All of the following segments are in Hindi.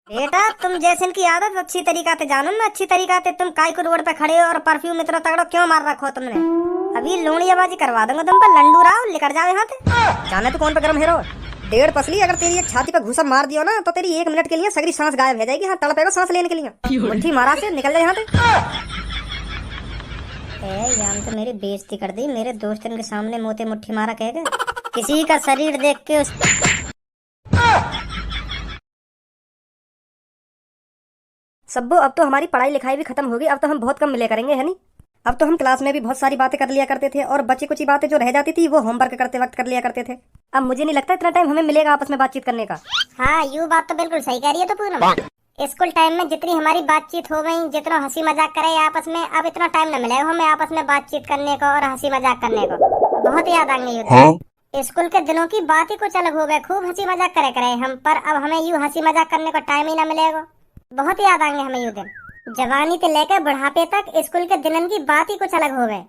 बेटा तुम जैसे की आदत अच्छी तरीका से जानो ना, अच्छी तरीका से तुम काय को रोड पे खड़े हो और परफ्यूम इतना तगड़ो क्यों मार रखो तुमने। अभी लोनियाबाजी करवा दूंगा तुम पर, लंडू राव निकल जाओ यहाँ से। जाने तो कौन पे गरम हेरो। डेढ़ पसली अगर तेरी एक छाती पे घुसा मार दियो ना तो तेरी 1 मिनट के लिए सगरी सांस गायब हो जाएगी। हाँ तड़पेगा सांस लेने के लिए। मुट्ठी मारा से निकल जाए यहाँ से। यार तो मेरी बेइज्जती कर दी, मेरे दोस्तों के सामने मोते मुट्ठी मारा कहेगा। किसी का शरीर देख के उस सब्बो अब तो हमारी पढ़ाई लिखाई भी खत्म होगी। अब तो हम बहुत कम मिले करेंगे, है नहीं। अब तो हम क्लास में भी बहुत सारी बातें कर लिया करते थे और बची कुछ बातें जो रह जाती थी वो होमवर्क करते वक्त कर लिया करते थे। अब मुझे नहीं लगता इतना टाइम हमें मिलेगा आपस में बातचीत करने का। हाँ यू बात तो बिल्कुल सही कह रही है। तो पूनम स्कूल टाइम में जितनी हमारी बातचीत हो गई, जितना हंसी मजाक करे आपस में, अब इतना टाइम न मिलेगा हमें आपस में बातचीत करने को और हंसी मजाक करने को। बहुत याद आएंगे स्कूल के दिनों की बात ही कुछ अलग हो गए। खूब हंसी मजाक करे हम, पर अब हमें यूँ हंसी मजाक करने को टाइम ही ना मिलेगा। बहुत याद आएंगे हमें यू दिन। जवानी से लेकर बुढ़ापे तक स्कूल के दिनों की बात ही कुछ अलग हो गए।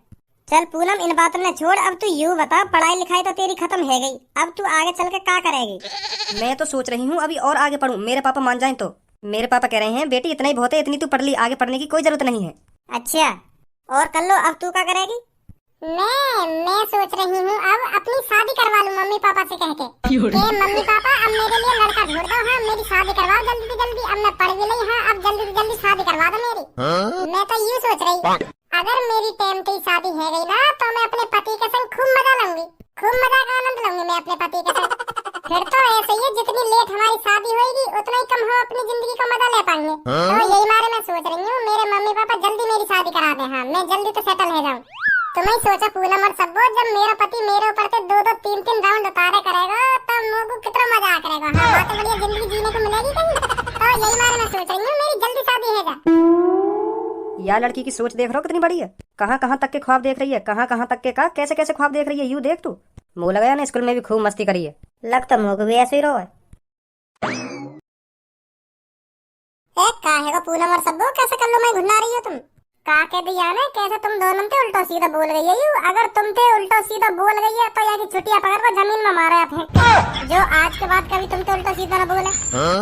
चल पूनम इन बातों ने छोड़, अब तू यूँ बता, पढ़ाई लिखाई तो तेरी खत्म है गई, अब तू आगे चल के क्या करेगी। मैं तो सोच रही हूँ अभी और आगे पढूं, मेरे पापा मान जाएं तो। मेरे पापा कह रहे हैं बेटी इतना ही बहुत है, इतनी तू पढ़ ली, आगे पढ़ने की कोई जरूरत नहीं है। अच्छा और कर लो, अब तू क्या करेगी। मैं सोच रही हूँ अब अपनी शादी करवा लूँ मम्मी पापा से कह के मम्मी पापा अब मेरे लिए लड़का ढूंढ दो। हाँ मेरी शादी करवाओ जल्दी से जल्दी, अब मैं पढ़ भी नहीं। हाँ अब जल्दी से जल्दी शादी करवा दो मेरी। मैं तो ये सोच रही, अगर मेरी टाइम की शादी है गई ना तो मैं अपने पति के संग खूब मजा लूंगी, खूब मजा का आनंद लूंगी मैं अपने पति के संग। फिर तो ऐसे ही है, जितनी लेट हमारी शादी होगी उतना ही कम हम अपनी जिंदगी का मजा ले पाएंगे। तो यही मारे मैं सोच रही हूँ मेरे मम्मी पापा जल्दी मेरी शादी करा दे। हाँ मैं जल्दी तो सेटल हो जाऊँ। तुम्हें सोचा पूनम और सब्बो, जब मेरा पति मेरे ऊपर से 2-2 3-3 राउंड उतारे करेगा तब मुझको कितना मजा आ करेगा। हाँ बात बढ़िया जिंदगी जीने को मिलेगी कहीं। तो यही मारे मैं सोच रही हूँ मेरी जल्दी शादी है जा। यार लड़की की सोच देख रहा हो कितनी बड़ी है। कहाँ कहाँ तक के ख्वाब देख रही है, कहाँ कहाँ तक के का कैसे कैसे ख्वाब देख रही है। यूँ देख तू, मुँह लगाया ना स्कूल में भी खूब मस्ती करी है। लगता मुझको भी ऐसे ही रहो है। काहे को पूनम और सब्बो कैसे कर लो मैं घुना रही हो तुम। का कह दिया ना कैसे तुम दोनों थे उल्टा सीधा बोल गई है यू। अगर तुम थे उल्टा सीधा बोल गई है तो यार छुट्टियां पकड़ को जमीन में मारा फेंक, जो आज के बाद कभी तुम तो उल्टा सीधा ना बोले।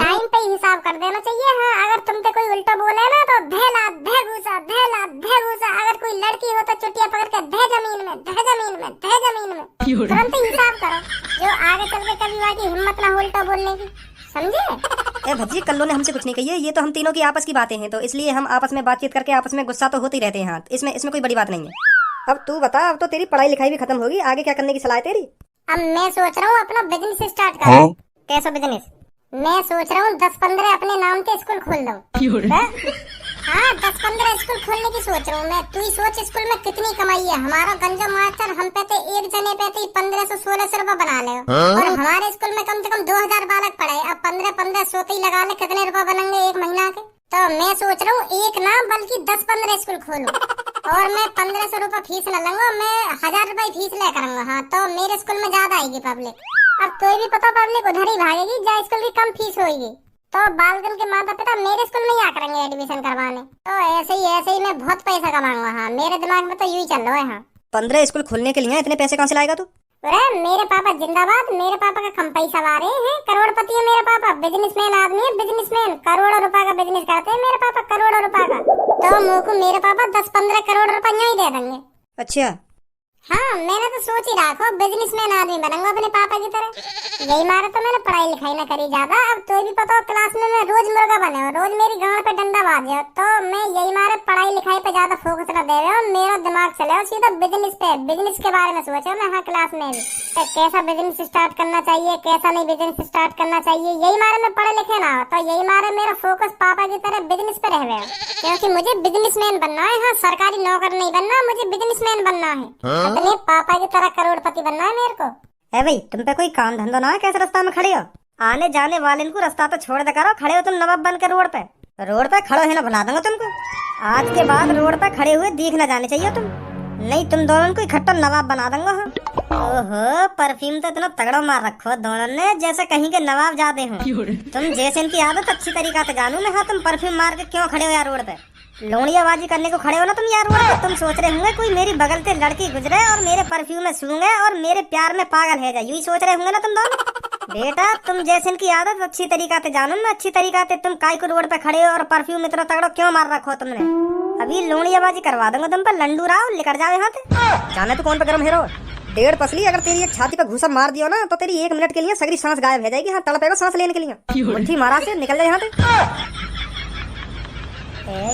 टाइम पे हिसाब कर देना चाहिए। हाँ अगर तुम पे कोई उल्टा बोले ना तो धैला धैगूसा धैला धैगूसा। अगर कोई लड़की हो तो छुट्टियां पकड़ के धै जमीन में धै जमीन में धै जमीन में। तुरंत हिसाब करो, जो आगे चल के कभी वाकी हिम्मत ना हो उल्टा बोलने की, समझे। ए भज्जी कल्लो ने हमसे कुछ नहीं कही है, ये तो हम तीनों की आपस की बातें हैं, तो इसलिए हम आपस में बातचीत करके आपस में गुस्सा तो होते ही रहते हैं। हाँ इसमें कोई बड़ी बात नहीं है। अब तू बता, अब तो तेरी पढ़ाई लिखाई भी खत्म होगी, आगे क्या करने की सलाह है तेरी। अब मैं सोच रहा हूँ अपना बिजनेस स्टार्ट करूँ। कैसा बिजनेस। मैं सोच रहा हूँ 10-15 अपने नाम के स्कूल खोल दूँ। हाँ 10-15 स्कूल खोलने की सोच रहा हूँ मैं। तू ही सोच स्कूल में कितनी कमाई है। हमारा गंजा मास्टर हम पे तो एक जने पे 1500-1600 रुपए बना ले। और हमारे स्कूल में कम से कम 2000 बालक पढ़े। अब 15-15 सोते ही लगा ले, कितने रुपए बनेंगे एक महीना के। तो मैं सोच रहा हूँ एक ना बल्कि 10-15 स्कूल खोलूं। और मैं 1500 रुपए फीस न लूंगा, मैं 1000 रुपए फीस ले करूंगा। हाँ तो मेरे स्कूल में ज्यादा आएगी पब्लिक। अब कोई भी पता पब्लिक उधर ही भागेगी जहाँ स्कूल की कम फीस होगी। तो बालगन के माता पिता मेरे स्कूल में ही आ करेंगे एडमिशन करवाने। तो ऐसे ही मैं बहुत पैसा कमाऊंगा। हाँ मेरे दिमाग में तो यू ही चल रहा है। हाँ 15 स्कूल खोलने के लिए इतने पैसे कहाँ से लाएगा तू। अरे मेरे पापा जिंदाबाद, मेरे पापा का कम पैसा ला रहे हैं, करोड़पति है मेरे पापा, बिजनेसमैन आदमी है, बिजनेसमैन। करोड़ों रुपए का बिजनेस करते हैं मेरे पापा, करोड़ों रुपए का। तो मुझको मेरे पापा 10-15 करोड़ रुपए ही दे देंगे। अच्छा हाँ मैंने तो सोच ही रखा बिजनेसमैन आदमी बनूंगा अपने पापा की तरह। यही मारा तो मैंने पढ़ाई लिखाई ना करी ज्यादा। अब तो भी पता हो क्लास में मैं रोज मुर्गा बने हो, रोज मेरी गांड पे डंडा बाजे। तो मैं यही मारे पढ़ाई लिखाई पे ज्यादा फोकस न दे रहे हो, मेरा दिमाग चले सीधा बिजनेस पे। बिजनेस के बारे में सोचा मैं। हाँ क्लास में भी कैसा बिजनेस स्टार्ट करना चाहिए, कैसा नहीं बिजनेस स्टार्ट करना चाहिए, यही मारे में पढ़े लिखे ना हो। तो यही मारे मेरा फोकस पापा की तरह बिजनेस पे रह गया, क्योंकि मुझे बिजनेसमैन बनना है। हाँ सरकारी नौकर नहीं बनना, मुझे बिजनेसमैन बनना है। अपने पापा की तरह करोड़पति बनना है मेरे को। है भाई तुम पे कोई काम धंधा ना है, कैसे रास्ता में खड़े हो। आने जाने वाले को रास्ता तो छोड़ दे करो, खड़े हो तुम नवाब बन के रोड पे खड़ो है ना, बुला दूंगा तुमको। आज के बाद रोड पे खड़े हुए दिख ना जाने चाहिए तुम, नहीं तुम दोनों को इकट्ठा नवाब बना दूंगा। हाँ ओहो परफ्यूम तो इतना तगड़ा मार रखो दोनों ने, जैसे कहीं के नवाब जाते हो तुम। जैसे इनकी आदत अच्छी तरीका से जानू मैं। हाँ तुम परफ्यूम मार के क्यों खड़े हो यार रोड पे, लोनियाबाजी करने को खड़े हो ना तुम यार रोड पे। तुम सोच रहे होंगे कोई मेरी बगल से लड़की गुजरे और मेरे परफ्यूम में सूंघे और मेरे प्यार में पागल है जाए, यही सोच रहे होंगे ना तुम दोनों। बेटा तुम जैसे इनकी आदत अच्छी तरीका से जानो ना, अच्छी तरीका से तुम काय को रोड पे खड़े हो और परफ्यूम इतना तगड़ो क्यों मार रखो तुमने? अभी लोनियाबाजी करवा दूंगा तुम पर, लंडू राव लेकर जाओ यहाँ से। जाने तो कौन पे गरम हेरो, डेढ़ पसली अगर तेरी एक छाती पे घूसा मार दियो ना तो तेरी 1 मिनट के लिए सगरी सांस गायब हो जाएगी। हाँ तड़पेगा सांस लेने के लिए, मुट्ठी मारा से निकल जाए यहाँ से।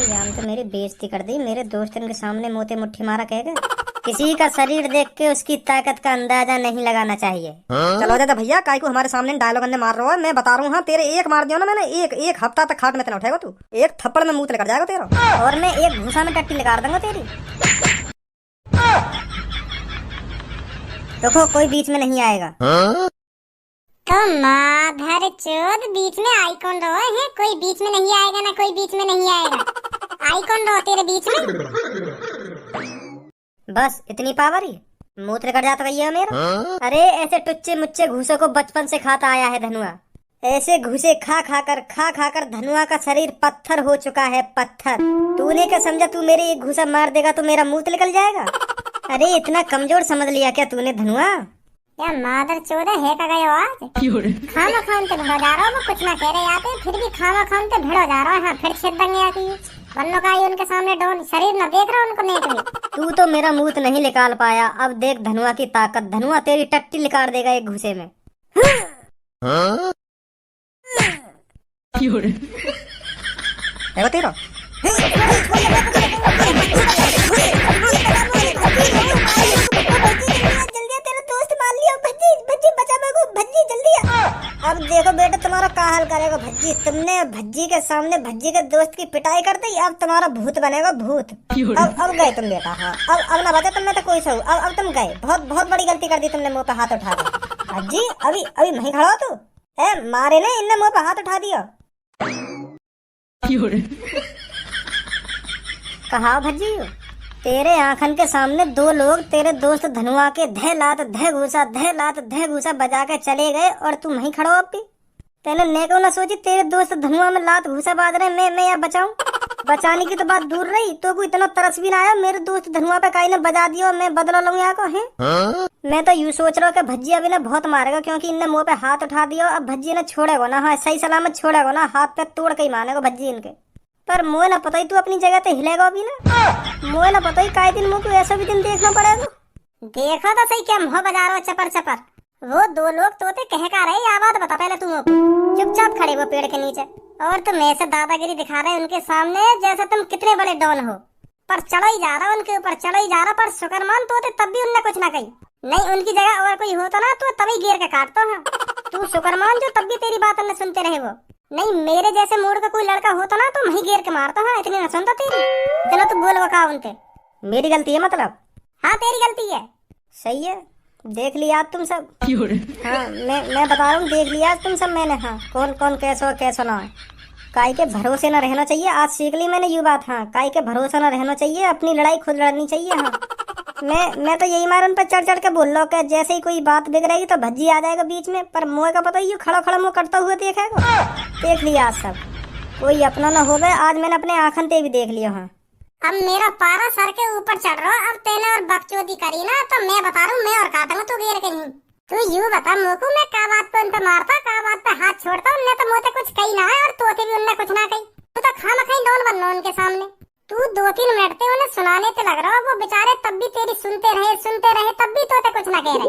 याम तो मेरी बेइज्जती कर दी, मेरे दोस्त के सामने मोते मुट्ठी मारा कहेगा। किसी का शरीर देख के उसकी ताकत का अंदाजा नहीं लगाना चाहिए। चलो दादा भैया काय को हमारे सामने डायलॉग अंदर मार रहा है, मैं बता रहा हूँ। हाँ तेरे एक मार दिया ना मैंने, एक हफ्ता तक खाट में तेना उठाएगा तू, एक थप्पड़ में मुंह लेकर जाएगा तेरा, और मैं एक घूसा में टट्टी लगा दूंगा तेरी। देखो कोई बीच में नहीं आएगा। तो माधर चोद बीच में आई कौन रहो है? कोई बीच में नहीं आएगा ना, कोई बीच में नहीं आएगा। आई कौन रहो तेरे बीच में? बस इतनी पावर ही मूत्र कर जाता भैया मेरा। अरे ऐसे टुच्चे मुच्चे घूसों को बचपन से खाता आया है धनुआ। ऐसे घूसे खा खाकर धनुआ का शरीर पत्थर हो चुका है, पत्थर। तूने क्या समझा तू मेरे एक घूसा मार देगा तो मेरा मुंह निकल जाएगा? अरे इतना कमजोर समझ लिया क्या तूने धनुआ? क्या मादर चोद है का गए आज? खामा खान के भिड़ो जा रहा हूँ, कुछ ना कह रहे आते फिर भी खामा खान के भिड़ो जा रहा है। फिर छेद दंगे आती बन्नो का उनके सामने डोन शरीर न देख रहा उनको नेट में। तू तो मेरा मुंह नहीं निकाल पाया, अब देख धनुआ की ताकत। धनुआ तेरी टट्टी निकाल देगा एक घूसे में। तेरा अब देखो बेटा तुम्हारा का हाल करेगा भज्जी। तुमने भज्जी के सामने भज्जी के दोस्त की पिटाई कर दी, अब तुम्हारा भूत बनेगा भूत। अब गए तुम बेटा। हाँ अब ना बचा तुमने तो कोई सही। अब तुम गए, बहुत बड़ी गलती कर दी तुमने मुंह पे हाथ उठा दिया। भज्जी अभी वहीं खड़ा हो तू, मारे ने इनने मुंह पे हाथ उठा दिया। कहा भज्जी तेरे आंखन के सामने 2 लोग तेरे दोस्त धनुआ के धे लात धे घूसा बजा के चले गए और तू वहीं खड़ो। अब भी तेने नेको ना सोची तेरे दोस्त धनुआ में लात घूसा बाज रहे, मैं या बचाऊं? बचाने की तो बात दूर रही, तो कोई इतना तरस भी ना आया मेरे दोस्त धनुआ पे काई ने बजा दियो, मैं बदला लूं यहाँ को है। मैं तो यूँ सोच रहा हूँ कि भज्जी अभी ना बहुत मारेगा, क्योंकि इनने मुंह पे हाथ उठा दिया। अब भज्जी ने छोड़ेगा ना, हाँ सही सलामत छोड़ेगा ना, हाथ पे तोड़ के ही मारेगा भज्जी इनके। पर मोए ना पता ही तू अपनी जगह पे हिलेगा अभी ना, मोए ना पता ही काय दिन मुँह को ऐसा भी दिन देखना पड़ेगा। देखो तो सही क्या मुँह बजा रहा हो चपर चपर। वो 2 लोग तोते कह का रहे, या बात बता पहले तुम। चुपचाप खड़े वो पेड़ के नीचे और तुम ऐसे दादागिरी दिखा रहे उनके सामने जैसे तुम कितने बड़े डॉन हो। पर चढ़ा ही जा रहा उनके ऊपर, चढ़ा ही जा रहा। पर शुक्रमान तोते तब भी उनने कुछ ना कही। नहीं उनकी जगह और कोई होता ना तो तभी गिर के काटता है। तू शुक्रमान जो तब भी तेरी बात न सुनते रहे वो। नहीं मेरे जैसे मूड का कोई लड़का होता ना तो वहीं गिर के मारता है, इतनी न सुनता तेरी। चलो तू बोल बका उनसे। मेरी गलती है मतलब? हाँ तेरी गलती है। सही है, देख लिया तुम सब। हाँ मैं बता रहा हूँ, देख लिया तुम सब मैंने। हाँ कौन कैसो ना है। काय के भरोसे न रहना चाहिए, आज सीख ली मैंने ये बात। हाँ काय के भरोसा न रहना चाहिए, अपनी लड़ाई खुद लड़नी चाहिए। हाँ मैं तो यही मार उन पर चढ़ के बोल लो कि जैसे ही कोई बात बिगड़ेगी तो भज्जी आ जाएगा बीच में। पर मोए का पता ही खड़ा मुँह करता हुआ देखेगा। देख लिया आज सब, कोई अपना न हो गए। आज मैंने अपने आंखन ते भी देख लिया। हाँ अब मेरा पारा सर के ऊपर चढ़ रहा। अब तेने और बकचोदी करी ना तो मैं बता रहा हूँ, मैं और काटूंगा तू गिर के नहीं। तू यूँ बता मोकू मैं का बात पे उन पे मारता, का बात पे हाथ छोड़ता। उनने तो मुझे कुछ कही ना है और तोते भी उनने कुछ ना कही। तू तो खामा खाई डॉन बनना उनके सामने। तू 2-3 मिनट ते उन्हें सुनाने ते लग रहा हो, वो बेचारे तब भी तेरी सुनते रहे तब भी तोते कुछ ना कह रहे।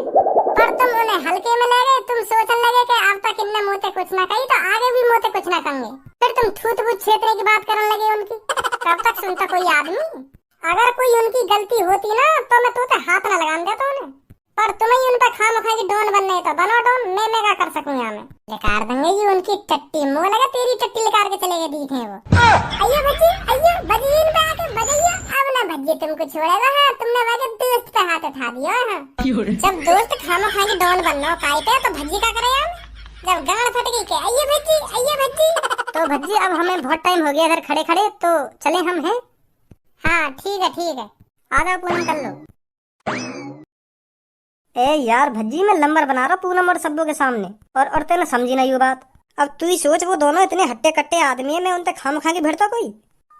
पर तुम उन्हें हल्के में ले गए। तुम सोचने लगे कि अब तक इनने मुँह कुछ ना कही तो आगे भी मुँह कुछ ना कहेंगे। फिर तुम थूत बूत छेतरे की बात करने लगे उनकी। तब तक सुनता कोई आदमी? अगर कोई उनकी गलती होती ना तो मैं तोते हाथ न लगाने देता उन्हें। पर तुम्हें उन पर खामखा की डॉन बनने तो बनो डॉन। मैं क्या कर सकूं यहाँ में? लेकार देंगे ये उनकी टट्टी। मुँह लगा तेरी टट्टी लेकर के चले गए बीच में वो। अयो भज्जी अयो भज्जी इन पे आके बजाइए। अब ना भज्जी तुमको छोड़ेगा। हाँ तुमने वजह दोस्त पे हाथ उठा दिया। हाँ जब दोस्त खामखा की डॉन बनना काय पे तो भज्जी का करे यार? जब गाड़ फट गई के अयो भज्जी। तो भज्जी अब हमें बहुत टाइम हो गया इधर खड़े खड़े, तो चले हम हैं। हाँ ठीक है आ जाओ पूनम कर लो। ए यार भज्जी मैं नंबर बना रहा पूनम और सब्बों के सामने, और तेने समझी ना ये बात। अब तू ही सोच वो दोनों इतने हट्टे कट्टे आदमी है, मैं उनसे खाम खा के भिड़ता कोई?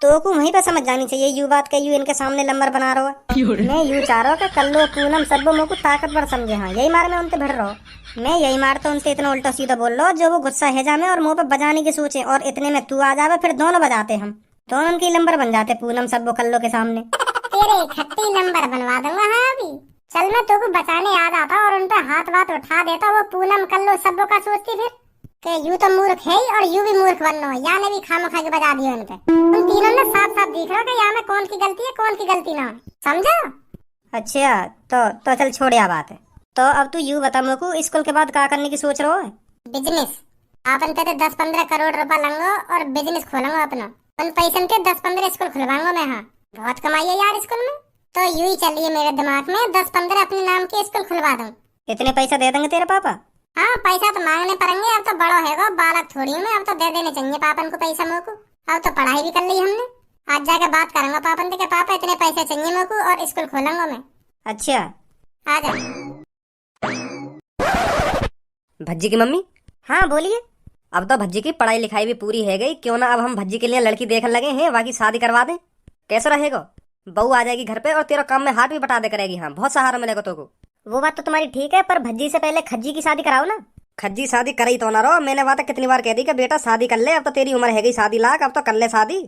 तो को वहीं पे समझ जानी चाहिए यू बात के यू इनके सामने नंबर बना रहा है। मैं यू चाह रहा हूँ कि कल्लो पूनम सब्बो मोको ताकतवर समझे। हाँ यही मार मैं उनसे भिड़ रहा हूँ। मैं यही मारता उनसे इतना उल्टा सीधा बोल रहा हूँ जो वो गुस्सा है जामे और मुंह पे बजाने की सोचे और इतने में तू आ जावे फिर दोनों बजाते हम दोनों की नंबर बन जाते पूनम सब्बो कल्लो के सामने। तेरे इकट्ठे नंबर बनवा दूंगा। हाँ अभी चल मैं तो बचाने आ जाता और उन पे हाथ वाथ उठा देता। वो पूनम कल्लो सब्बो का सोचती फिर कि यू तो मूर्ख है और यू भी मूर्ख बनना है। या ने भी खामखा के बजा दिया उन पे। उन तीनों ने साफ साफ दिख रहा कि यहाँ में कौन की गलती है कौन की गलती ना है। समझा? अच्छा तो चल छोड़ या बात है। तो अब तू यू बता मुझको स्कूल के बाद क्या करने की सोच रहा है? बिजनेस। अपन पे 10-15 करोड़ रुपया लूंगा और बिजनेस खोलूंगा अपना। उन पैसे के 10-15 स्कूल खुलवाऊंगा मैं। हाँ बहुत कमाई है यार स्कूल में। तो यूं ही चलिए मेरे दिमाग में 10-15 अपने नाम के स्कूल खुलवा दूं। इतने पैसा दे देंगे तेरे पापा? हाँ पैसा तो मांगने पड़ेंगे। अब तो बड़ा है बालक थोड़ी हूँ मैं। अब तो दे देने चाहिए पापन को पैसा मेरे को। अब तो पढ़ाई भी कर ली हमने। आज जाके बात करूंगा पापन से कि पापा इतने पैसे चाहिए मेरे को और स्कूल खोलूंगा मैं। अच्छा आ जा। भज्जी की मम्मी। हाँ बोलिए। अब तो भज्जी की पढ़ाई लिखाई भी पूरी है गई, क्यों ना अब हम भज्जी के लिए लड़की देखने लगे हैं, बाकी शादी करवा दें। कैसा रहेगा? बहू आ जाएगी घर पे और तेरा काम में हाथ भी बटा दे करेगी। हाँ बहुत सहारा मिलेगा तो को। वो बात तो तुम्हारी ठीक है पर भज्जी से पहले खज्जी की शादी कराओ ना। खज्जी शादी कराई तो ना रहो। मैंने बात कितनी बार कह दी कि बेटा शादी कर ले, अब तो तेरी उम्र है गई शादी लाख, अब तो कर ले शादी।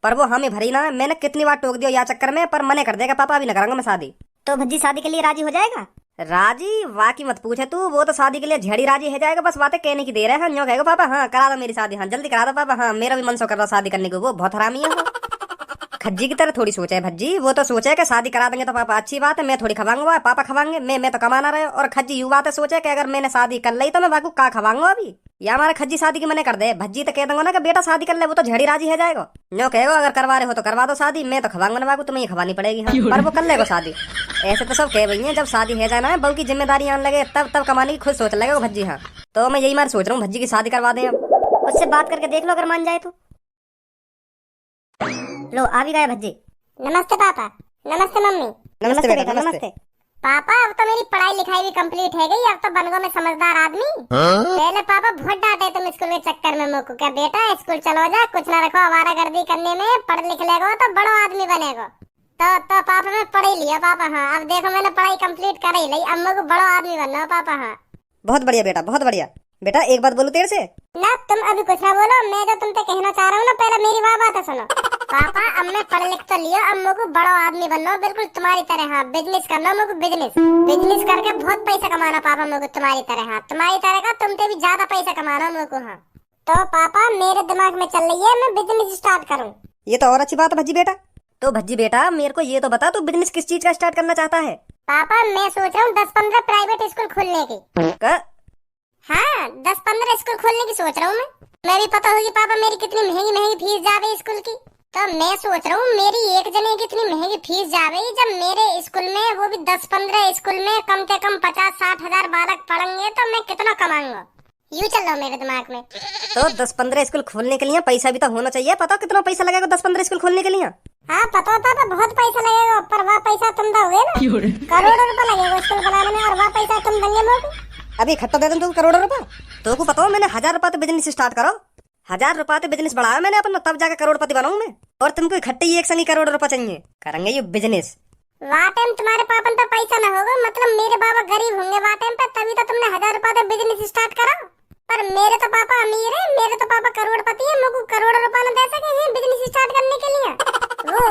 पर वो हमें भरी ना। मैंने कितनी बार टोक दिया या चक्कर में, पर मने कर देगा पापा अभी न कराऊंगा मैं शादी। तो भज्जी शादी के लिए राजी हो जाएगा? राजी वाकी मत पूछे तू, वो तो शादी के लिए झेड़ी राजी है जाएगा। बस बातें कहने की देर है। हाँ यूँ कहेगा पापा हाँ करा दो मेरी शादी, हाँ जल्दी करा दो पापा, हाँ मेरा भी मन सो कर रहा शादी करने को। वो बहुत हरामी है। खज्जी की तरह थोड़ी सोचा है भज्जी। वो तो सोचा है कि शादी करा देंगे तो पापा अच्छी बात है, मैं थोड़ी खवाऊंगा पापा खवाएंगे, मैं तो कमाना रहे। और खज्जी यू बात है सोचा कि अगर मैंने शादी कर ली तो मैं बाकू का खवाऊंगा अभी, या हमारे खज्जी शादी की मने कर दे। भज्जी तो कह दूंगा ना कि बेटा शादी कर ले, वो तो झड़ी राजी है जाएगा। नो कहेगा अगर करवा रहे हो तो करवा दो शादी, मैं तो खवाऊंगा ना बाकू, तुम्हें ही खवानी पड़ेगी। हाँ पर वो कर लेगा शादी। ऐसे तो सब कह भैया जब शादी है जाना है बहू की जिम्मेदारी आने लगे तब कमाने की खुद सोच लगेगा भज्जी। हाँ तो मैं यही मार सोच रहा हूँ भज्जी की शादी करवा दें। अब उससे बात करके देख लो अगर मान जाए तो। लो आ भी गए भज्जी। नमस्ते पापा। नमस्ते मम्मी। नमस्ते बेटा नमस्ते। पापा अब तो मेरी पढ़ाई लिखाई भी कंप्लीट है गई। अब तो बन गो मैं समझदार आदमी। पहले पापा बहुत डांटे तुम स्कूल के चक्कर में मुझको, क्या बेटा स्कूल चलो जा, कुछ ना रखो आवारागर्दी करने में, पढ़ लिख लेगा तो बड़ा आदमी बनेगा। तो पापा मैं पढ़ ही लिया पापा। हाँ अब देखो मैंने पढ़ाई कंप्लीट कर ही ली, अब मेरे को बड़ा आदमी बनना है पापा। हाँ बहुत बढ़िया बेटा बहुत बढ़िया। बेटा एक बात बोलूं तेरे से? ना तुम अभी कुछ ना बोलो, मैं जो तुमसे कहना चाह रहा हूँ ना पहले मेरी बात सुनो। पापा अब मैं पढ़ लिख तो लिया, अब मेरे को बड़ा आदमी बनना हो बिल्कुल तुम्हारी तरह। हाँ बिजनेस करना मेरे को, बिजनेस करके बहुत पैसा कमाना पापा मेरे को तुम्हारी तरह। हाँ तुम्हारी तरह का तुमसे भी ज्यादा पैसा कमाना मेरे को। हाँ तो पापा मेरे दिमाग में चल रही है मैं बिजनेस स्टार्ट करूँ। ये तो और अच्छी बात है भज्जी बेटा। तो भज्जी बेटा मेरे को ये तो बता तू बिजनेस किस चीज का स्टार्ट करना चाहता है? पापा मैं सोच रहा हूँ 10-15 प्राइवेट स्कूल खोलने की। हाँ 10-15 स्कूल खोलने की सोच रहा हूँ मैं भी पता होगी पापा मेरी कितनी महंगी फीस जावे स्कूल की। तो मैं सोच रहा हूँ मेरी एक जने की इतनी महंगी फीस जावे, जब मेरे स्कूल में वो भी 10-15 स्कूल में कम से कम 50-60 हजार बालक पढ़ेंगे तो मैं कितना कमाऊंगा। यूँ चल रहा मेरे दिमाग में। तो 10-15 स्कूल खोलने के लिए पैसा भी तो होना चाहिए। पता कितना पैसा लगेगा 10-15 स्कूल खोलने के लिए? हाँ पता पापा बहुत पैसा लगेगा, पर वह पैसा तुम दोगे ना। करोड़ों रुपए लगेगा स्कूल बनाने में और वह पैसा तुम देंगे मेरे को। अभी इकट्ठा दे दूं करोड़ों रुपए। तो को पता हो मैंने 1000 रुपए बिजनेस स्टार्ट करो, 1000 रुपए बिजनेस बढ़ाया मैंने अपना, तब जाकर करोड़पति बनाऊं मैं। और तुमको इकट्ठे ही एक संग करोड़ रुपए चाहिए, करेंगे ये बिजनेस। वहाँ टाइम तुम्हारे पापन पे पैसा न होगा, मतलब मेरे बाबा गरीब होंगे वहाँ टाइम पे, तभी तो तुमने 1000 रुपए बिजनेस स्टार्ट करा। पर मेरे तो पापा अमीर है, मेरे तो पापा करोड़पति है, मुझको करोड़ों रुपए न दे सके हैं बिजनेस स्टार्ट करने के लिए।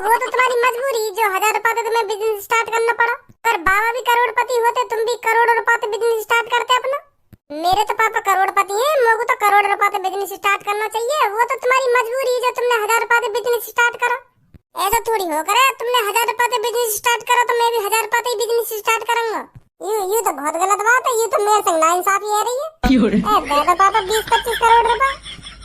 वो तो तुम्हारी मजबूरी जो 1000 रुपए तुम्हें बिजनेस स्टार्ट करना पड़ा। पर बाबा भी करोड़पति होते, तुम भी करोड़ों रुपए बिजनेस स्टार्ट करते अपना। मेरे तो पापा करोड़पति हैं, मुझको तो करोड़ रुपए बिजनेस स्टार्ट करना चाहिए। वो तो तुम्हारी मजबूरी जो तुमने 1000 रुपए बिजनेस स्टार्ट करा। ऐसा थोड़ी हो करे तुमने 1000 रुपए बिजनेस स्टार्ट करो तो मैं भी 1000 रुपए बिजनेस स्टार्ट करूंगा। ये तो बहुत गलत बात है, ये तो मेरे संग नाइंसाफी है रही है। दे दो पापा 20-25 करोड़ रुपए,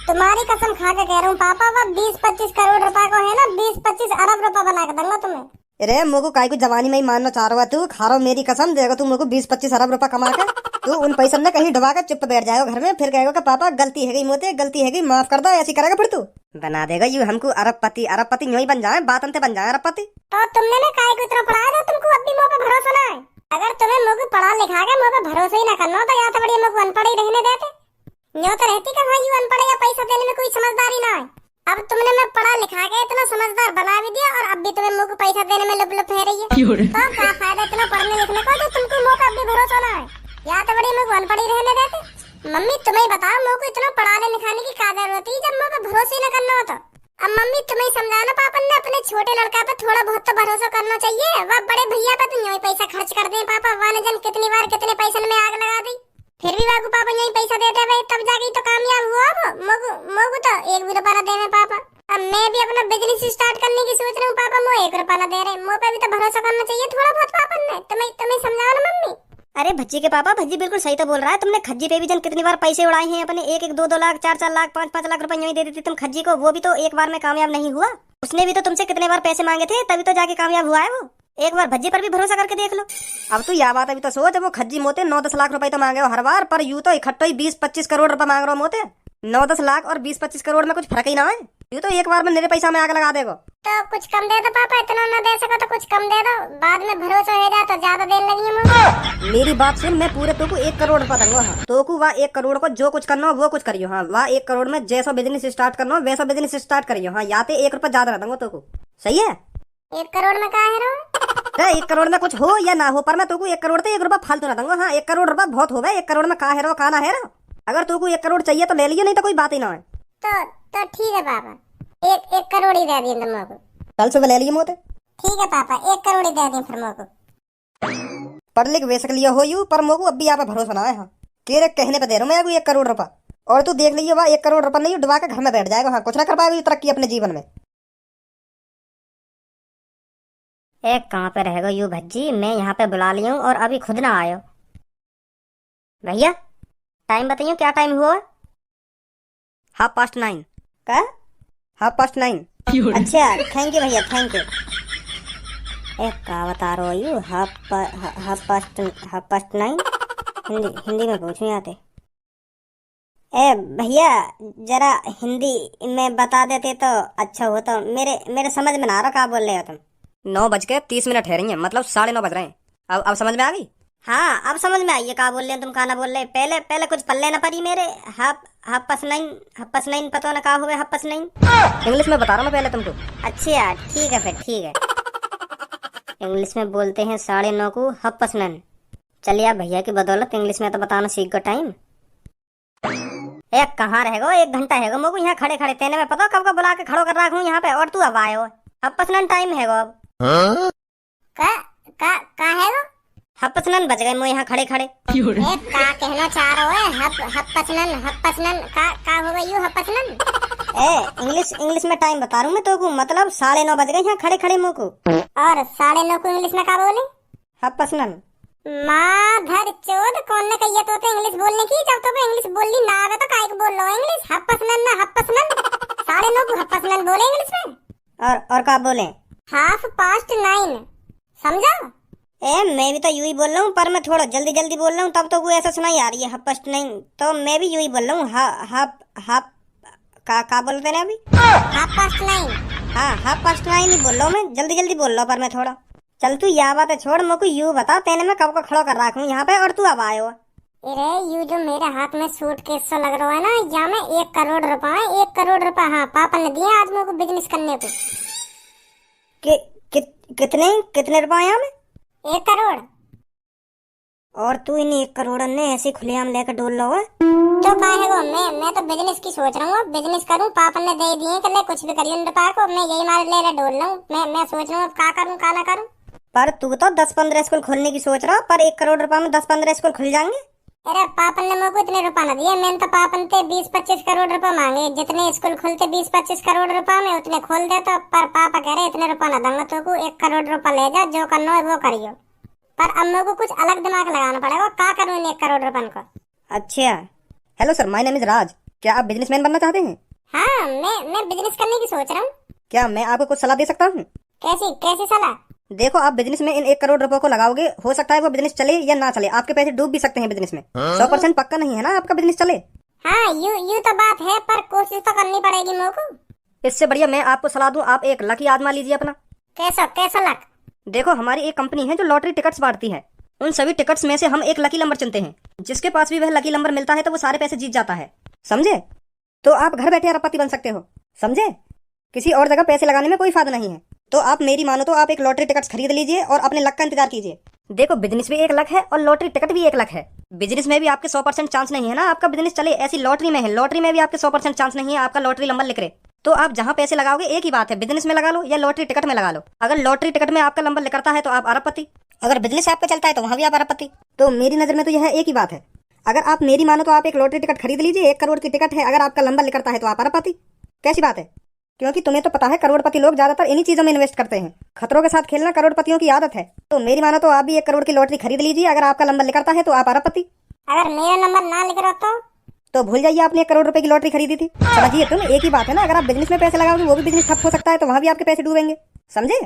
तुम्हारी कसम खा के कह रहा हूँ पापा। वो 20-25 करोड़ रुपए को है ना 20-25 अरब रुपए बना के दूंगा तुम्हें। अरे मुझको काय को जवानी में ही मानना चाह रहा है तू, खा रहा मेरी कसम देगा तू मुझको 20-25 अरब रुपए कमा के तू उन पैसों ने कहीं डुबा कर चुप बैठ जाएगा घर में, फिर कहेगा कि पापा गलती है गई मोते, गलती है गई माफ कर दो। ऐसी करेगा फिर तू बना देगा यू हमको अरबपति यूं ही बन जाए, बात अंते बन जाए अरबपति। तो तुमने ना काय को इतना पढ़ाया जो तुमको अब भी मुझ पे भरोसा ना है। अगर तुम्हें मुझको पढ़ा लिखा के मुझ पे भरोसा ही ना करना तो या तो बढ़िया मुझको अनपढ़ ही रहने देते। यूं तो रहती कहाँ यू अनपढ़ या पैसा देने में कोई समझदारी ना है। अब तुमने मैं पढ़ा लिखा के इतना समझदार बना भी दिया और अब भी तुम्हें मुंह को पैसा देने में लुप लुप है रही है। तो क्या फायदा इतना पढ़ने लिखने का जो तुमको मुंह का अब भी भरोसा ना है। या तो बड़ी मुंह अनपढ़ी रहने देते। मम्मी तुम्हें बताओ मुंह को इतना पढ़ाने लिखाने की क्या जरूरत है जब मुंह पे भरोसा ही न करना हो तो। अब मम्मी तुम्हें समझाना पापा ने अपने छोटे लड़का पे थोड़ा बहुत तो भरोसा करना चाहिए। वह बड़े भैया पे तो यही पैसा खर्च कर दे पापा। वाने जन कितनी बार कितने पैसे में आग लगा दी फिर भी वाकू पापा यही पैसा देते हुए तब जाके तो कामयाब हुआ। मोगू तो एक भी रुपया दे में पापा। अब मैं भी अपना बिजनेस स्टार्ट करने की सोच रहा हूँ पापा। मुझे 1 रुपया दे रहे मुँह पे भी तो भरोसा करना चाहिए थोड़ा बहुत पापा ने। तुम्हें समझाओ ना मम्मी। अरे भज्जी के पापा, भज्जी बिल्कुल सही तो बोल रहा है। तुमने खज्जी पे भी जन कितनी बार पैसे उड़ाए हैं अपने। 1-1, 2-2 लाख, 4-4 लाख, 5-5 लाख रुपए यूं ही दे देती तुम खज्जी को। वो भी तो एक बार में कामयाब नहीं हुआ। उसने भी तो तुमसे कितने बार पैसे मांगे थे तभी तो जाके कामयाब हुआ है वो। एक बार भज्जी पर भी भरोसा करके देख लो। अब तो यह बात अभी तो सोच, वो खज्जी मोते 9-10 लाख रुपए तो मांगे हो हर बार, पर यूं तो इकट्ठा ही 20-25 करोड़ रुपए मांग रहे हो मोते। 9-10 लाख और 20-25 करोड़ में कुछ फर्क ही ना है। यूं तो एक बार में मेरे पैसा में आग लगा देगो। तो कुछ कम दे दो पापा। इतना न दे सको तो कुछ कम दे दो। बाद में भरोसा हो जाए तो ज्यादा देने लगी है मुझे। मेरी बात सुन, मैं पूरे तो को 1 करोड़ रुपया दूंगा। हाँ तो को वह 1 करोड़ को जो कुछ करना हो वो कुछ करियो। हाँ वह 1 करोड़ में जैसा बिजनेस स्टार्ट करना हो वैसा बिजनेस स्टार्ट करियो। हाँ या तो 1 रुपया ज्यादा दूंगा तो को। सही है। 1 करोड़ में क्या है रो? 1 करोड़ में कुछ हो या ना हो, पर मैं तुमको 1 करोड़ तो 1 रुपया फालतू ना दूंगा। हाँ 1 करोड़ रुपया बहुत हो गए। 1 करोड़ में का है रो का ना है रो। अगर तुमको 1 करोड़ चाहिए तो ले लियो, नहीं तो कोई बात ही ना है। तो ठीक है पापा। 1 करोड़ ही दे दिए तुम लोगों को। कल सुबह ले लियो मोते। ठीक है पापा 1 करोड़ ही दे दिए फिर मोको। पढ़ लिख बेसक लिया हो यू, पर मोको अब भी यहाँ पे भरोसा ना है। हाँ तेरे कहने पे दे रहा हूँ मैं 1 करोड़ रुपया। और तू देख लियो वह 1 करोड़ रुपया नहीं डुबा के घर में बैठ जाएगा। हाँ कुछ ना कर पाएगा तरक्की अपने जीवन में। एक कहाँ पे रहेगा यू भज्जी। मैं यहाँ पे बुला लिया हूँ और अभी खुद ना आयो। भैया टाइम बताइए क्या टाइम हुआ? 9:30। का 9:30। अच्छा थैंक यू भैया, थैंक यू। एक का बता रहा यू 9:30 हिंदी में पूछूं आते। ए भैया जरा हिंदी में बता देते तो अच्छा होता। मेरे समझ में ना आ रहा क्या बोल रहे हो तुम। 9:30 है रही है, मतलब 9:30 बज रहे हैं। अब समझ में आ गई? हाँ अब समझ में आई है क्या बोल रहे हैं तुम, का बोल रहे। पहले कुछ पल्ले ना पड़ी मेरे। 9:30 पता ना क्या हुआ 9:30। इंग्लिश में बता रहा हूँ पहले तुमको। अच्छा यार ठीक है फिर ठीक है। इंग्लिश में बोलते हैं 9:30 को 9:30। चलिए आप भैया की बदौलत इंग्लिश में तो बताना सीख गो टाइम। एक कहाँ रहेगो 1 घंटा हैगो मोको यहाँ खड़े खड़े। तेने में पता कब का बुला के खड़ो कर रखूँ यहाँ पे और तू अब आयो। 9:30 टाइम हैगो अब। का है वो? 9:30 बज गए मुझे यहाँ खड़े खड़े। का कहना चाह रहा है? 9:30 का होगा यू 9:30? इंग्लिश में टाइम बता रहा हूँ मैं तो को, मतलब 9:30 बज गए यहाँ खड़े खड़े मुझको। और 9:30 को इंग्लिश में क्या बोले? 9:30। माधर चोद कौन ने कही तो इंग्लिश बोलने की? जब तो इंग्लिश बोलनी ना आवे तो काहे को बोल लो इंग्लिश? 9:30 ना 9:30 को 9:30 बोले इंग्लिश में। और क्या बोले? 9:30 समझा? मैं भी तो यूं ही बोल रहा हूँ, पर मैं थोड़ा जल्दी बोल रहा हूँ तब तो वो ऐसा सुनाई आ रही है 9:30। तो मैं भी यूं ही बोल रहा हूँ। हाफ का बोलते ना अभी? 9:30। हाँ 9:30 नहीं बोल रहा हूँ मैं, जल्दी बोल रहा हूँ पर मैं थोड़ा। चल तू यह बात है छोड़, मुझको यूं बता तेने मैं कब का खड़ा कर रखूँ यहाँ पे और तू अब आयो। अरे यू जो मेरे हाथ में सूटकेस सा लग रहा है ना, यहाँ में 1 करोड़ रुपए है। 1 करोड़ रुपए हाँ पापा ने दिए आज मेरे को बिजनेस करने को। कितने रुपए यहाँ में? 1 करोड़। और तू इन 1 करोड़ ने ऐसे खुलेआम लेकर डोल लो है? तो का है वो? मैं तो बिजनेस की सोच रहा हूँ। बिजनेस करूँ पापा ने दे दिए कि ले कुछ भी करिए रुपए को। मैं यही मार ले डोल रहा हूँ। मैं सोच रहा हूँ क्या करूँ क्या ना करूँ। पर तू तो 10-15 स्कूल खोलने की सोच रहा, पर 1 करोड़ रुपए में 10-15 स्कूल खुल जाएंगे। अरे पापा ने मेरे को इतने रुपए ना दिए। मैंने तो पापा ने 20-25 करोड़ रुपए मांगे। जितने स्कूल खुलते 20-25 करोड़ रुपए में उतने खोल दे। तो पर पापा कह रहे इतने रुपए ना दूंगा तो को 1 करोड़ रुपए ले जा, जो करना है वो करियो। पर अब मेरे को कुछ अलग दिमाग लगाना पड़ेगा। क्या करूँ इन 1 करोड़ रुपए को? अच्छा hello sir, my name is Raj. क्या आप बिजनेसमैन बनना चाहते हैं? हाँ मैं बिजनेस करने की सोच रहा हूँ। क्या मैं आपको कुछ सलाह दे सकता हूँ? कैसी सलाह? देखो आप बिजनेस में इन 1 करोड़ रुपए को लगाओगे, हो सकता है वो बिजनेस चले या ना चले। आपके पैसे डूब भी सकते हैं बिजनेस में। 100% पक्का नहीं है ना आपका बिजनेस चले। हाँ यू तो बात है, पर कोशिश तो करनी पड़ेगी मेरे को। इससे बढ़िया मैं आपको सलाह दूं, आप एक लकी आजमा लीजिए अपना। कैसा लक? देखो हमारी एक कंपनी है जो लॉटरी टिकट्स बांटती है। उन सभी टिकट्स में से हम एक लकी नंबर चुनते हैं। जिसके पास भी वह लकी नंबर मिलता है तो वो सारे पैसे जीत जाता है, समझे? तो आप घर बैठे अरबपति बन सकते हो। समझे? किसी और जगह पैसे लगाने में कोई फायदा नहीं है। तो आप मेरी मानो तो आप एक लॉटरी टिकट खरीद लीजिए और अपने लक का इंतजार कीजिए। देखो, बिजनेस भी एक लक है और लॉटरी टिकट भी एक लक है। बिजनेस में भी आपके 100% चांस नहीं है ना आपका बिजनेस चले, ऐसी लॉटरी में है, लॉटरी में भी आपके 100% चांस नहीं है आपका लॉटरी नंबर लिख रहे। तो आप जहां पैसे लगाओगे एक ही बात है, बिजनेस में लगा लो या लॉटरी टिकट में लगा लो। अगर लॉटरी टिकट में आपका नंबर लिखता है तो आप अरबपति, अगर बिजनेस आपका चलता है तो वहां भी आप अरबपति। तो मेरी नजर में तो यह एक ही बात है। अगर आप मेरी मानो तो आप एक लॉटरी टिकट खरीद लीजिए, 1 करोड़ की टिकट है, अगर आपका नंबर लिखता है तो आप अरबपति। कैसी बात है? क्योंकि तुम्हें तो पता है करोड़पति लोग ज्यादातर इन्हीं चीजों में इन्वेस्ट करते हैं। खतरों के साथ खेलना करोड़पतियों की आदत है। तो मेरी मानो तो आप भी 1 करोड़ की लॉटरी खरीद लीजिए, अगर आपका नंबर लिखता है तो आप अरबपति। अगर मेरा नंबर ना लिख रहा तो भूल जाइए आपने 1 करोड़ रुपए की लॉटरी खरीदी थी। समझिए तुम, एक ही बात है ना। अगर आप बिजनेस में पैसे लगाओगे वो भी बिजनेस ठप हो सकता है, तो वहां भी आपके पैसे डूबेंगे। समझे?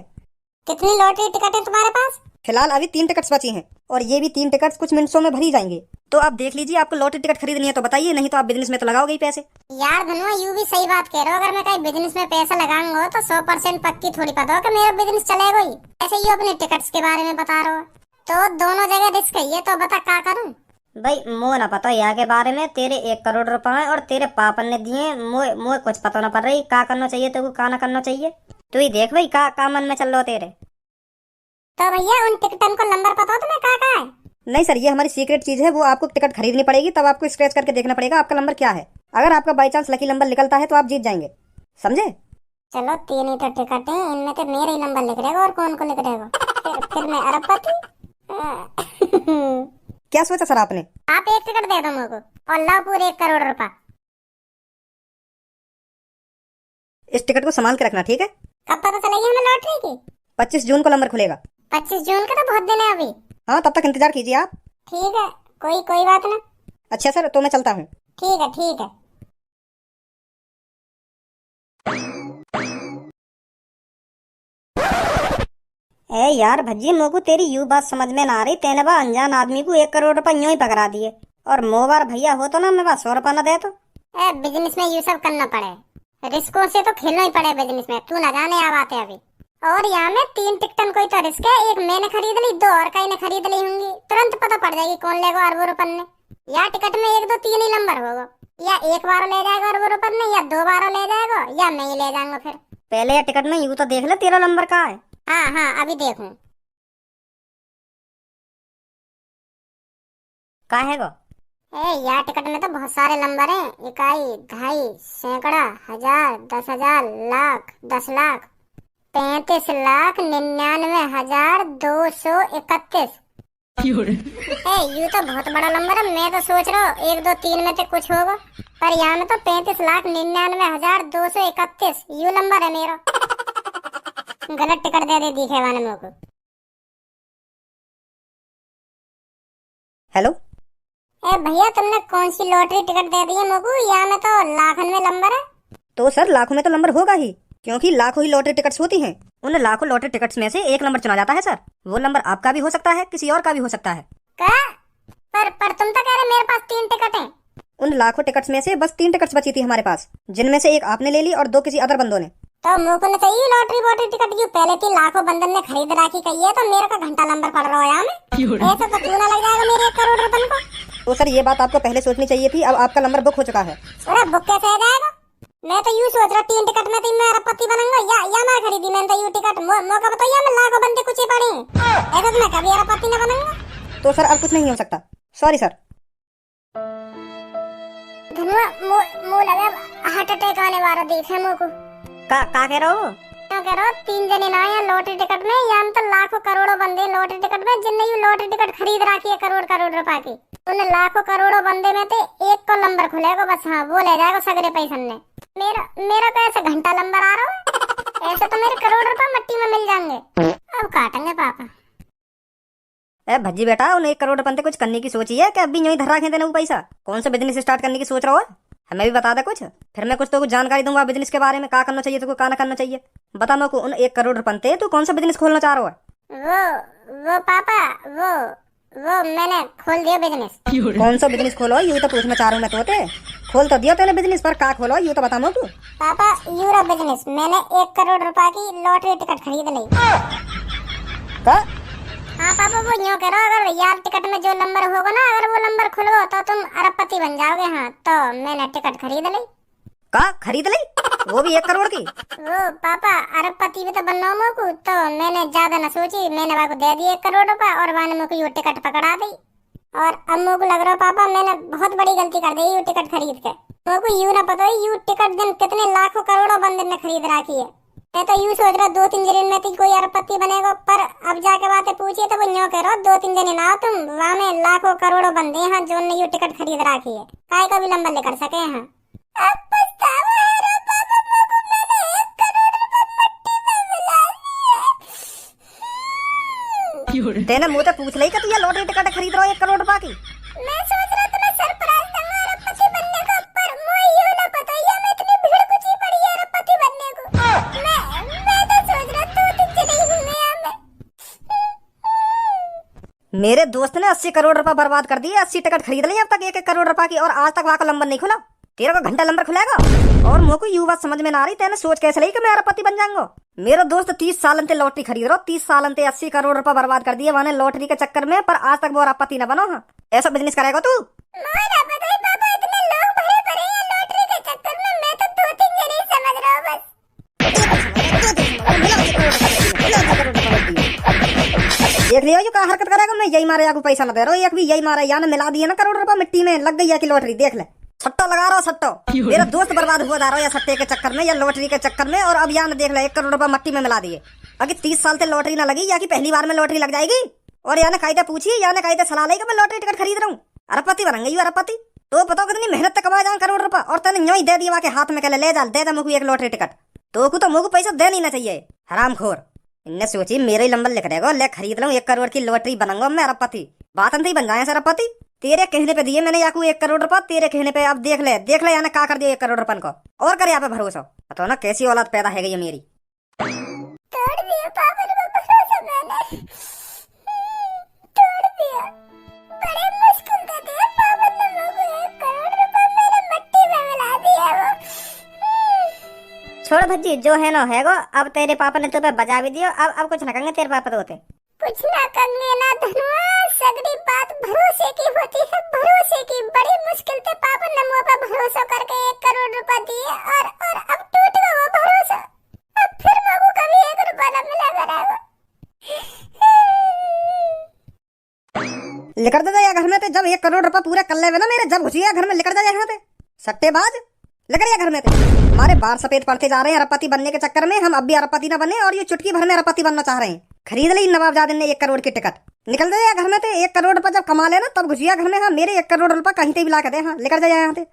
कितनी लॉटरी टिकट है तुम्हारे पास? फिलहाल अभी 3 टिकट्स बची हैं और ये भी 3 टिकट्स कुछ मिनटों में भरी जाएंगे। तो आप देख लीजिए, आपको लॉटरी टिकट खरीदनी है तो बताइए, नहीं तो आप बिजनेस में तो लगाओगे ही पैसे। यार धनुआ, यू भी सही बात कह रहे हो। अगर मैं कहीं बिजनेस में पैसा लगाऊंगा तो 100% पक्की थोड़ी पता हो कि मेरा बिजनेस चलेगा ही। ऐसे ही अपने टिकट्स के बारे में बता रहे हो, तो दोनों जगह रिस्क है। तो बता क्या करूं? भाई मोह ना पता यहाँ के बारे में। तेरे 1 करोड़ रुपए और तेरे पापा ने दिए, मोह कुछ पता ना पड़ रही। का करना चाहिए तेरे को, का ना करना चाहिए, तू ही देख भाई का मन में चल रहा तेरे। तो भैया उन टिकटन को नंबर पता हो तुम्हें का है? नहीं सर, ये हमारी सीक्रेट चीज है। वो आपको टिकट खरीदनी पड़ेगी, तब आपको स्क्रैच करके देखना पड़ेगा आपका नंबर क्या है। अगर आपका बाई चांस लकी नंबर निकलता है तो आप जीत जाएंगे। समझे? चलो 3 ही तो टिकट है, इनमें तो मेरा ही नंबर लिख रहेगा और कौन को लिख रहेगा? फिर मैं अरबपति। क्या सोचा सर आपने? आप 1 टिकट दे दो मेरे को और लाओ पूरे 1 करोड़ रुपए। इस टिकट को संभाल के रखना, ठीक है? कब पता चलेगी हमें लॉटरी की? 25 जून को नंबर खुलेगा। 25 जून का तो बहुत दिन है अभी। हाँ, तब तक इंतजार कीजिए आप। ठीक है, कोई बात ना। अच्छा सर, तो मैं चलता हूँ। ठीक है। ए यार भज्जी, मोको तेरी यू बात समझ में ना आ रही। तेने बा अनजान आदमी को 1 करोड़ रुपए यूं ही पकड़ा दिए, और मोबार भैया हो तो ना मेरे पास 100 रुपए न दे तो। बिजनेस में ये सब करना पड़े, रिस्कों से तो खेलना ही पड़े बिजनेस में। तू ना जाने आ बातें अभी। और यहाँ में 3 टिकटन कोई तो रिस्क है। 1 मैंने खरीद ली, 2 और कहीं ने खरीद ली होंगी। तुरंत पता पड़ जाएगी कौन लेगा अरबों रुपन ने। या टिकट में 1 2 3 ही नंबर होगा, या 1 बार ले जाएगा अरबों रुपन ने, या 2 बार ले जाएगा, या मैं ही ले जाऊंगा। फिर पहले ये टिकट में यूं तो देख ले तेरा नंबर कहाँ है। हाँ अभी देखूं। का है गो? यार टिकट में तो बहुत सारे नंबर हैं। 1 2 सैकड़ा, 1000, 10,000, लाख, 10 लाख, 35,99,231। ये तो बहुत बड़ा नंबर है। मैं तो सोच रहा हूँ 1 2 3 में तो कुछ होगा, पर यहाँ में तो 35,99,231 यू नंबर है मेरा। गलत टिकट दे दिखे वाले मेरे को। हेलो भैया, तुमने कौन सी लॉटरी टिकट दे दी है मेरे को? यहाँ में तो लाखों में नंबर है। तो सर, लाखों में तो नंबर होगा ही, क्योंकि लाखों ही लॉटरी टिकट्स होती हैं। उन लाखों लॉटरी टिकट्स में से 1 नंबर चुना जाता है सर। वो नंबर आपका भी हो सकता है, किसी और का भी हो सकता है। क्या? पर तुम तो कह रहे मेरे पास 3 टिकट हैं। उन लाखों टिकट्स में से बस 3 टिकट्स बची थी हमारे पास, जिनमें से 1 आपने ले ली और 2 किसी अदर बंदों ने। तो मुझको न चाहिए लॉटरी टिकट। जो पहले 3 लाखों बंदन ने खरीद रखी कही है, तो मेरे का घंटा नंबर पड़ रहा है यहाँ में। ऐसा तो क्यों ना लग जाएगा मेरे 1 करोड़ रुपए को? तो सर, ये बात आपको पहले सोचनी चाहिए थी। अब आपका नंबर बुक हो चुका है। अरे बुक कैसे हो जाएगा? मैं तो यूं सोच रहा 3 टिकट में तो मैं अरबपति बनूंगा। या मैं खरीदी मैंने तो यू टिकट। मौका बताइए, मैं लाखों बंदे कुछ ही पड़े। ऐसा तो मैं कभी अरबपति न बनूंगा। तो सर, अब कुछ नहीं हो सकता। Sorry sir. धनुआ, मुंह लगे हार्ट अटैक आने वाला देखे मुझको। का कह रहे हो? क्यों कह रहे हो? 3 जने ना है लॉटरी टिकट में। यहाँ तो लाखों करोड़ों बंदे लॉटरी टिकट में, जिनने यू लॉटरी टिकट खरीद रखी है करोड़ रुपए की। उन लाखों करोड़ों बंदे में तो 1 को नंबर खुलेगा बस। हाँ, वो ले जाएगा सगरे पैसे ने। मेरा तो ऐसा घंटा नंबर आ रहा है। ऐसे तो मेरे करोड़ रुपए मिट्टी में मिल जाएंगे। अब काटेंगे पापा। भज्जी बेटा, उन 1 करोड़ रुपए कुछ करने की सोची है कि अभी यूं ही धर रखे देने वो पैसा? कौन सा बिजनेस स्टार्ट करने की सोच रहा हो? हमें भी बता दे कुछ, फिर मैं कुछ तो कुछ जानकारी दूंगा बिजनेस के बारे में। का करना चाहिए तो का ना करना चाहिए। बता मेरे को, उन 1 करोड़ रुपए तू कौन सा बिजनेस खोलना चाह रहा है? वो पापा, वो मैंने खोल दिया बिजनेस। कौन सा बिजनेस खोलो यू तो पूछना चाह रहा हूँ मैं। तो खोल तो दिया तेने बिजनेस, पर का खोलो यू तो बता मेरे को। पापा, यूरा बिजनेस। मैंने 1 करोड़ रुपए की लॉटरी टिकट खरीद ली। का? हाँ पापा, वो यूँ करो, अगर यार टिकट में जो नंबर होगा ना, अगर वो नंबर खुलवा तो तुम अरबपति बन जाओगे। हाँ, तो मैंने टिकट खरीद ली। का खरीद ली? वो भी 1 करोड़ की। वो पापा अरबपति भी तो बनना हो मोकू, तो मैंने ज्यादा न सोची, मैंने वाको दे दिए 1 करोड़ रुपए और वाने मोको यू टिकट पकड़ा दी। और अब मोको लग रहा पापा मैंने बहुत बड़ी गलती कर दी यू टिकट खरीद के। मोको यू ना पता यू टिकट दिन कितने लाखों करोड़ों बंदे ने खरीद रखी है। मैं तो यूं सोच रहा 2-3 दिन में कोई अरबपति बनेगा, पर अब जाके बातें पूछिए तो वो यूं कह रहा 2-3 दिन ना तुम वहाँ में लाखों करोड़ों बंदे हैं जो ने यू टिकट खरीद रखी है, काय का भी लंबा लेकर सके हैं। अब पछतावा है रे पापा, मोको मैंने 1 करोड़ रुपए मट्टी में मिला दिए। तेने मुझे पूछ ली कि तू ये लॉटरी टिकट खरीद रहा है 1 करोड़ रुपए की। मैं सोच रहा था मैं सरप्राइज दूंगा अरबपति बनने का, पर मुझे यूं ना पता ये मैं इतनी भीड़ कुछ ही पड़ी है अरबपति बनने को। मैं तो सोच रहा 2-3 दिन ही हूँ यहाँ में। मेरे दोस्त ने 80 करोड़ रुपए बर्बाद कर दिए, 80 टिकट खरीद ली अब तक 1-1 करोड़ रुपए की, और आज तक वहां का नंबर नहीं खुला। तेरा को घंटा नंबर खुलेगा। और मुझको यू बात समझ में ना आ रही, तेने सोच कैसे ली कि मैं अरबपति बन जाऊंगा। मेरा दोस्त 30 साल से लॉटरी खरीद रहा, 30 साल से 80 करोड़ रुपए बर्बाद कर दिए वहां लॉटरी के चक्कर में, पर आज तक वो अरबपति न बनो। हाँ ऐसा बिजनेस करेगा तू? मुझे ना पता है पापा, इतने लोग भरे पड़े हैं लॉटरी के चक्कर में, मैं तो 2-3 दिन ही समझ रहा हूँ बस। देख लियो का हरकत करेगा, मैं यही मारे को पैसा न दे रहा हूँ, एक भी यही मारा या मिला दिए ना करोड़ रुपए मिट्टी में लग गई है कि लॉटरी। देख ले सट्टा लगा रहा हूँ, सट्टो मेरा दोस्त बर्बाद हुआ जा रहा है या सट्टे के चक्कर में या लॉटरी के चक्कर में, और अब यहाँ देख ले 1 करोड़ रुपए मट्टी में मिला दिए। अगर 30 साल से लॉटरी ना लगी या कि पहली बार में लॉटरी लग जाएगी। और या कायदे पूछिए या कायदे सलाह लेगा मैं लॉटरी टिकट खरीद रहा हूँ, अरबपति बनेंगे यू अरबपति। तो बताओ कितनी मेहनत तक कमा जाऊँ करोड़ रुपए, और तेने यूं ही दे दिया के हाथ में कहले ले जा दे मुझको 1 लॉटरी टिकट। तो मुझको पैसा दे नहीं ना चाहिए हरामखोर। इनने सोची मेरे ही नंबर लिख देगा, ले खरीद लूं 1 करोड़ की लॉटरी बनूंगा मैं अरबपति। बात नहीं बन जाए अरबपति, तेरे कहने पे दिए मैंने याकू 1 करोड़ रुपए, तेरे कहने पे। अब देख ले याने क्या कर दिया 1 करोड़ रुपए को, और कर यहाँ पे भरोसा। बताओ ना कैसी औलाद पैदा है गई मेरी। तोड़ दिया पापा ने भरोसा मैंने, तोड़ दिया। बड़े मुश्किल से दिया पापा ने मुझको 1 करोड़ रुपए मेरे मट्टी में मिला दिया वो। छोड़ भज्जी जो है ना है गो, अब तेरे पापा ने तुम्हें बजा भी दिया, अब कुछ ना कहेंगे तेरे पापा तो होते। कुछ ना कहेंगे ना धनुआ, सगड़ी बात भरोसे की होती है, भरोसे की। बड़ी मुश्किल से पापा ने मुझ पर भरोसा करके 1 करोड़ रुपए दिए, और अब टूट गया वो भरोसा। अब फिर मुझको कभी 1 रुपया ना मिला करेगा। लिकर दे जा घर में ते, जब 1 करोड़ रुपए पूरे कर ले ना मेरे, जब घुसिया घर में लिकर जा यहाँ ते सट्टेबाज। लेकर घर में थे हमारे बाल सफेद पड़ते जा रहे हैं अरबपति बनने के चक्कर में। हम अब भी अरबपति न बने और ये चुटकी भर में अरबपति बनना चाह रहे हैं। खरीद ली नवाबजादे ने 1 करोड़ की टिकट, निकल जाए घर में थे। 1 करोड़ रुपए जब कमा लेना तब घुसिया घर में। हाँ मेरे 1 करोड़ रुपए कहीं पे भी ला के दे, हाँ लेकर जाए यहाँ से।